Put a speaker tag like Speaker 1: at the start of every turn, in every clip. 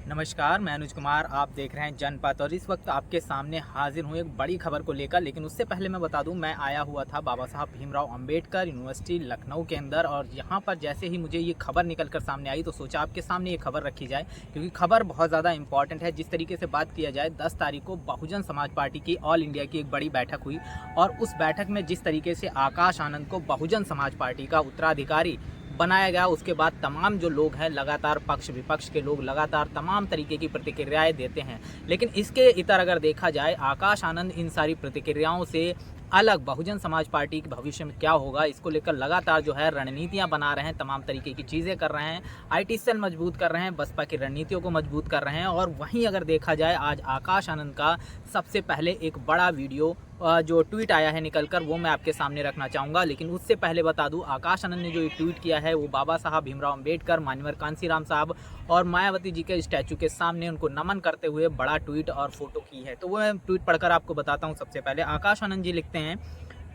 Speaker 1: नमस्कार, मैं अनुज कुमार। आप देख रहे हैं जनपथ और इस वक्त आपके सामने हाजिर हूँ एक बड़ी खबर को लेकर। लेकिन उससे पहले मैं बता दूं, मैं आया हुआ था बाबा साहब भीमराव अंबेडकर यूनिवर्सिटी लखनऊ के अंदर, और यहाँ पर जैसे ही मुझे ये खबर निकल कर सामने आई तो सोचा आपके सामने ये खबर रखी जाए, क्योंकि खबर बहुत ज़्यादा इंपॉर्टेंट है। जिस तरीके से बात किया जाए, 10 तारीख को बहुजन समाज पार्टी की ऑल इंडिया की एक बड़ी बैठक हुई, और उस बैठक में जिस तरीके से आकाश आनंद को बहुजन समाज पार्टी का उत्तराधिकारी बनाया गया, उसके बाद तमाम जो लोग हैं, लगातार पक्ष विपक्ष के लोग लगातार तमाम तरीके की प्रतिक्रियाएं देते हैं। लेकिन इसके इतर अगर देखा जाए, आकाश आनंद इन सारी प्रतिक्रियाओं से अलग बहुजन समाज पार्टी के भविष्य में क्या होगा, इसको लेकर लगातार जो है रणनीतियां बना रहे हैं, तमाम तरीके की चीज़ें कर रहे हैं। आईटी सेल मजबूत कर रहे हैं, बसपा की रणनीतियों को मजबूत कर रहे हैं। और वहीं अगर देखा जाए, आज आकाश आनंद का सबसे पहले एक बड़ा वीडियो जो ट्वीट आया है निकलकर, वो मैं आपके सामने रखना चाहूँगा। लेकिन उससे पहले बता दूं, आकाश आनंद ने जो ये ट्वीट किया है वो बाबा साहब भीमराव अंबेडकर, मान्यवर कांसीराम साहब और मायावती जी के स्टैचू के सामने उनको नमन करते हुए बड़ा ट्वीट और फोटो की है। तो वो मैं ट्वीट पढ़कर आपको बताता हूँ। सबसे पहले आकाश आनंद जी लिखते हैं,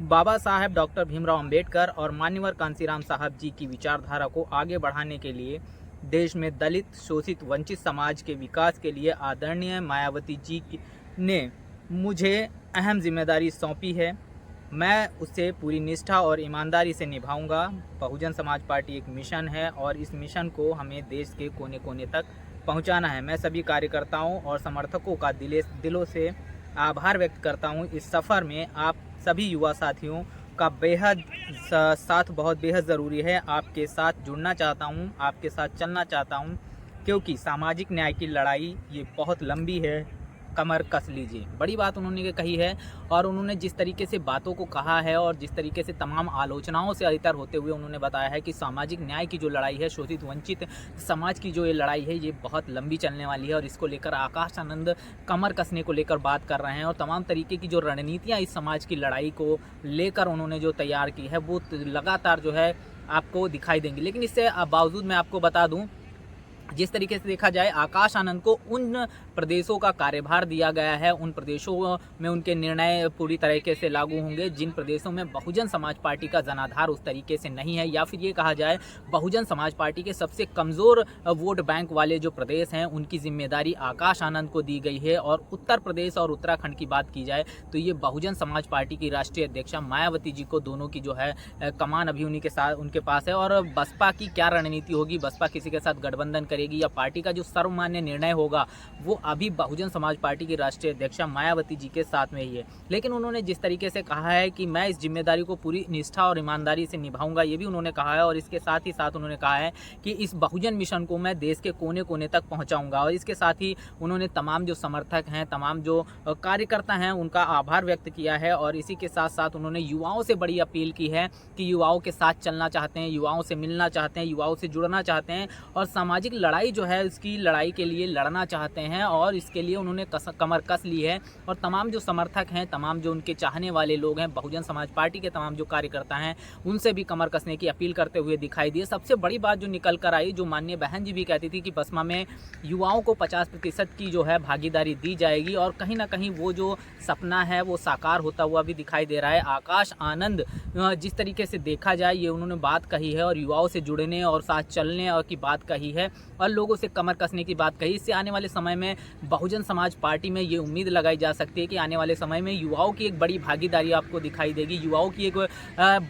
Speaker 1: बाबा साहब डॉक्टर भीमराव अंबेडकर और मान्यवर कांसीराम साहब जी की विचारधारा को आगे बढ़ाने के लिए देश में दलित, शोषित, वंचित समाज के विकास के लिए आदरणीय मायावती जी ने मुझे अहम जिम्मेदारी सौंपी है। मैं उसे पूरी निष्ठा और ईमानदारी से निभाऊंगा। बहुजन समाज पार्टी एक मिशन है और इस मिशन को हमें देश के कोने कोने तक पहुंचाना है। मैं सभी कार्यकर्ताओं और समर्थकों का दिलों से आभार व्यक्त करता हूं। इस सफ़र में आप सभी युवा साथियों का साथ बहुत बेहद ज़रूरी है। आपके साथ जुड़ना चाहता हूं, आपके साथ चलना चाहता हूं, क्योंकि सामाजिक न्याय की लड़ाई ये बहुत लंबी है। कमर कस लीजिए। बड़ी बात उन्होंने कही है, और उन्होंने जिस तरीके से बातों को कहा है और जिस तरीके से तमाम आलोचनाओं से इतर होते हुए उन्होंने बताया है कि सामाजिक न्याय की जो लड़ाई है, शोषित वंचित समाज की जो ये लड़ाई है, ये बहुत लंबी चलने वाली है। और इसको लेकर आकाश आनंद कमर कसने को लेकर बात कर रहे हैं, और तमाम तरीके की जो रणनीतियाँ इस समाज की लड़ाई को लेकर उन्होंने जो तैयार की है वो लगातार जो है आपको दिखाई देंगी। लेकिन इससे बावजूद मैं आपको बता दूँ, जिस तरीके से देखा जाए, आकाश आनंद को उन प्रदेशों का कार्यभार दिया गया है, उन प्रदेशों में उनके निर्णय पूरी तरीके से लागू होंगे जिन प्रदेशों में बहुजन समाज पार्टी का जनाधार उस तरीके से नहीं है, या फिर ये कहा जाए बहुजन समाज पार्टी के सबसे कमज़ोर वोट बैंक वाले जो प्रदेश हैं, उनकी जिम्मेदारी आकाश आनंद को दी गई है। और उत्तर प्रदेश और उत्तराखंड की बात की जाए तो ये बहुजन समाज पार्टी की राष्ट्रीय अध्यक्षा मायावती जी को, दोनों की जो है कमान अभी उन्हीं के साथ उनके पास है। और बसपा की क्या रणनीति होगी, बसपा किसी के साथ गठबंधन करेगी या पार्टी का जो सर्वमान्य निर्णय होगा वो अभी बहुजन समाज पार्टी की राष्ट्रीय अध्यक्षा मायावती जी के साथ में ही है। लेकिन उन्होंने जिस तरीके से कहा है कि मैं इस जिम्मेदारी को पूरी निष्ठा और ईमानदारी से निभाऊंगा, ये भी उन्होंने कहा है। और इसके साथ ही साथ उन्होंने कहा है कि इस बहुजन मिशन को मैं देश के कोने कोने तक पहुंचाऊंगा। और इसके साथ ही उन्होंने तमाम जो समर्थक हैं, तमाम जो कार्यकर्ता हैं, उनका आभार व्यक्त किया है। और इसी के साथ साथ उन्होंने युवाओं से बड़ी अपील की है कि युवाओं के साथ चलना चाहते हैं, युवाओं से मिलना चाहते हैं, युवाओं से जुड़ना चाहते हैं, और सामाजिक लड़ाई जो है उसकी लड़ाई के लिए लड़ना चाहते हैं। और इसके लिए उन्होंने कमर कस ली है। और तमाम जो समर्थक हैं, तमाम जो उनके चाहने वाले लोग हैं, बहुजन समाज पार्टी के तमाम जो कार्यकर्ता हैं, उनसे भी कमर कसने की अपील करते हुए दिखाई दिए। सबसे बड़ी बात जो निकल कर आई, जो माननीय बहन जी भी कहती थी कि बसपा में युवाओं को 50% की जो है भागीदारी दी जाएगी, और कहीं ना कहीं वो जो सपना है वो साकार होता हुआ भी दिखाई दे रहा है। आकाश आनंद जिस तरीके से देखा जाए, ये उन्होंने बात कही है और युवाओं से जुड़ने और साथ चलने और की बात कही है, और लोगों से कमर कसने की बात कही। इससे आने वाले समय में बहुजन समाज पार्टी में ये उम्मीद लगाई जा सकती है कि आने वाले समय में युवाओं की एक बड़ी भागीदारी आपको दिखाई देगी, युवाओं की एक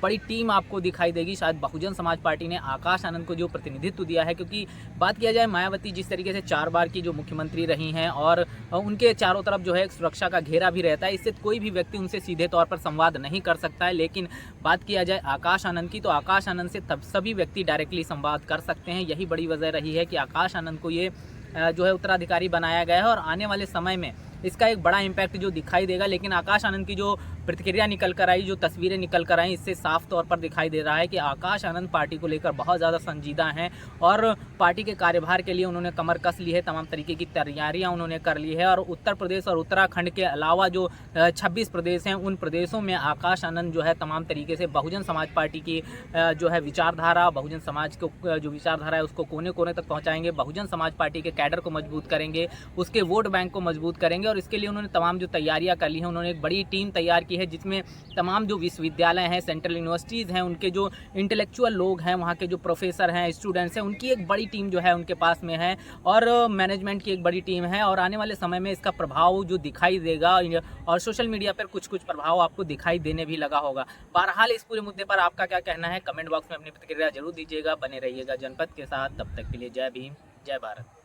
Speaker 1: बड़ी टीम आपको दिखाई देगी। शायद बहुजन समाज पार्टी ने आकाश आनंद को जो प्रतिनिधित्व दिया है, क्योंकि बात किया जाए, मायावती जिस तरीके से 4 बार की जो मुख्यमंत्री रही हैं और उनके चारों तरफ जो है सुरक्षा का घेरा भी रहता है, इससे कोई भी व्यक्ति उनसे सीधे तौर पर संवाद नहीं कर सकता है। लेकिन बात किया जाए आकाश आनंद की, तो आकाश आनंद से तब सभी व्यक्ति डायरेक्टली संवाद कर सकते हैं। यही बड़ी वजह रही है कि आकाश आनंद को ये जो है उत्तराधिकारी बनाया गया है, और आने वाले समय में इसका एक बड़ा इम्पैक्ट जो दिखाई देगा। लेकिन आकाश आनंद की जो प्रतिक्रिया निकल कर आई, जो तस्वीरें निकल कर आई, इससे साफ तौर पर दिखाई दे रहा है कि आकाश आनंद पार्टी को लेकर बहुत ज़्यादा संजीदा हैं, और पार्टी के कार्यभार के लिए उन्होंने कमर कस ली है, तमाम तरीके की तैयारियां उन्होंने कर ली है। और उत्तर प्रदेश और उत्तराखंड के अलावा जो 26 प्रदेश हैं, उन प्रदेशों में आकाश आनंद जो है तमाम तरीके से बहुजन समाज पार्टी की जो है विचारधारा, बहुजन समाज को जो विचारधारा है उसको कोने कोने तक पहुँचाएंगे, बहुजन समाज पार्टी के कैडर को मजबूत करेंगे, उसके वोट बैंक को मजबूत करेंगे। और इसके लिए उन्होंने तमाम जो तैयारियां कर ली हैं, उन्होंने एक बड़ी टीम तैयार की यूनिवर्सिटी है, जिसमें तमाम जो विश्वविद्यालय हैं, सेंट्रल यूनिवर्सिटीज़ हैं, उनके जो इंटेलेक्चुअल लोग हैं, वहाँ के जो प्रोफेसर हैं, स्टूडेंट्स हैं, उनकी एक बड़ी टीम जो है उनके पास में है और मैनेजमेंट की एक बड़ी टीम है। और आने वाले समय में इसका प्रभाव जो दिखाई देगा और सोशल मीडिया पर कुछ प्रभाव आपको दिखाई देने भी लगा होगा। बहरहाल इस पूरे मुद्दे पर आपका क्या कहना है, कमेंट बॉक्स में अपनी प्रतिक्रिया जरूर दीजिएगा। बने रहिएगा जनपद के साथ, तब तक के लिए जय भीम, जय भारत।